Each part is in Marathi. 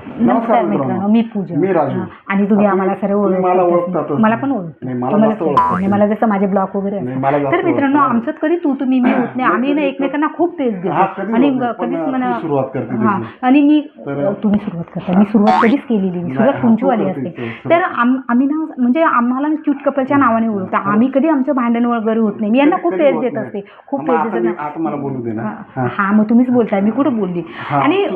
नमस्कार मित्रांनो, मी पूजा. मी राजू. आणि तुम्ही आम्हाला सर्व मला ओळखता. ओळखतातच. मला पण ओळखता. नाही, मला तुम्हाला जास्त ओळखतात. आणि मला जसं माझे ब्लॉग वगैरे नाही, मला असतात. जास्त तर मित्रांनो, ओळखतात. आमच्यात कधी तू तुम्ही मी होत नाही. आम्ही ना एकमेकांना खूप प्रेस देतो. आणि कधीच म्हणा सुरुवात करते हां. त्याची. आणि मी तर- तुम्ही सुरुवात करता. मी सुरुवात कधीच केलेली नाही. सुरुवात तुमचीवाली असते. तर आम्ही ना म्हणजे आम्हाला क्यूट कपलच्या नावाने ओळखता. आम्ही कधी आमचं भांडण वगैरे होत नाही. मी यांना खूप प्रेस देत असते. खूप प्रेस देत असते. आता मला बोलू दे ना. हा, मग तुम्हीच बोलताय, मी कुठं बोलली. हा. आणि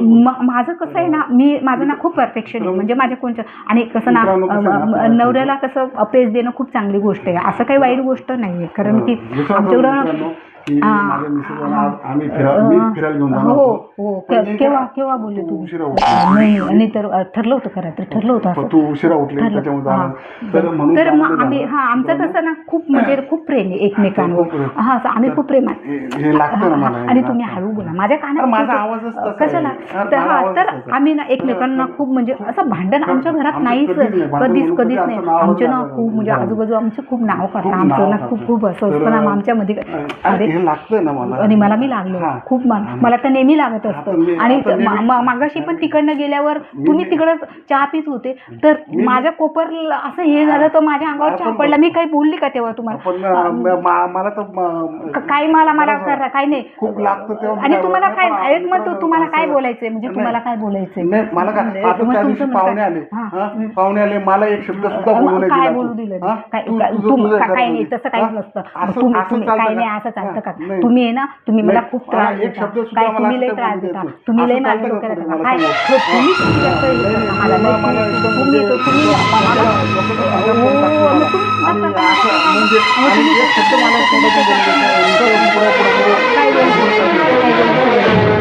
माझं कसं आहे ना, माझं ना खूप परफेक्शन आहे. म्हणजे माझ्या कोणतं आणि कसं ना, मित्रांनो, कसं ना, नवऱ्याला कसं प्रेस देणं खूप चांगली गोष्ट आहे. असं काही वाईट गोष्ट नाही आहे. कारण की विश्वास आमच्याकडं मित्रांनो, की माझ्या मिसेसला आज आम्ही मी फिरायला घेऊन जाणार हो होतो. हो. पण नेमकं केव्हा बोलले तू तुम्ही? उशिरा उठली. नाही तर ठरलं होतं खरं तर ठरलं होतं पण असं. तू उशिरा उठली ठरलं. त्याच्यामुळे झालं. हां. तर म्हणून तर मग झालं. आम्ही आमचं कसं ना खूप म्हणजे खूप प्रेम आहे एकमेकांवर. खूप प्रेम. हा, असं आम्ही खूप प्रेम आहे. हे लागतं ना मला. आणि तुम्ही हळू बोला, माझ्या कानात माझा खूप- आवाजच तसा आहे. कशाला अरे, तर माझा हा, आवाजच तर तसा आहे. आम्ही ना एकमेकांना खूप म्हणजे असं भांडण आमच्या घरात आमचं नाहीच. कधीच नाही. भांडण कधीच म्हणून कधीच कधी नाही. आमचं नावच आमचे ना लागलं खूप म्हणजे नाही. आजूबाजू आमचे खूप नाव खूप करतात. आमचं नाव ना करतात. खूप असं असतं ना, मग आमच्यामध्ये अरे हे लागतंय ना मला. आणि मला मी लागलो हां. खूप मला तर नेहमी लागत आता असतं. मी- आणि आता मी- मागाशी पण तिकडनं गेल्यावर तुम्ही तिकडं चहा पित होते, तर माझ्या कोपरला असं हे झालं, तर माझ्या अंगावर चहा पडला. मी काही बोलली का तेव्हा तुम्हाला? पण मला तर काय मला करा काय नाही. खूप लागतं तेव्हा. आणि तुम्हाला काय नाही, एक मग तुम्हाला काय असं- बोलायचंय, म्हणजे नाही. तुम्हाला काय बोलायचंय? नाही, मला काय आता मग त्या तुमचं दिवशी मत पाहुणे काय? आले. हां. हां, पाहुणे आले, मला एक शब्द सुद्धा बोलू नाही काय दिला बोलू तू. दिलं हां? काय तू- काय- तुझं- तुम- तुझं काय करा नाही, म्हणजे. तसं काहीच हां? नसतं. असं- तुम्ही असं चालतं काय का? नाही, असं चालतं का? नाही. तुम्ही आहे ना, तुम्ही मला नाही, खूप त्रास एक देता. शब्द सुद्धा काय मला तुम्ही असं लय काही त्रास बोलू देत देता. नाही. तुम्ही लय असं माझ्या चालतं का डोक्याला तुम्ही ताप. मला काय सांगा? तुम्ही चुकीचं करताय नाही, मला. मला लय मला एकदम तुम्ही म्हणजे- तुम्ही आणि असं म्हणजे आणि एक शब्द मला आणि पुढे काय बोलू?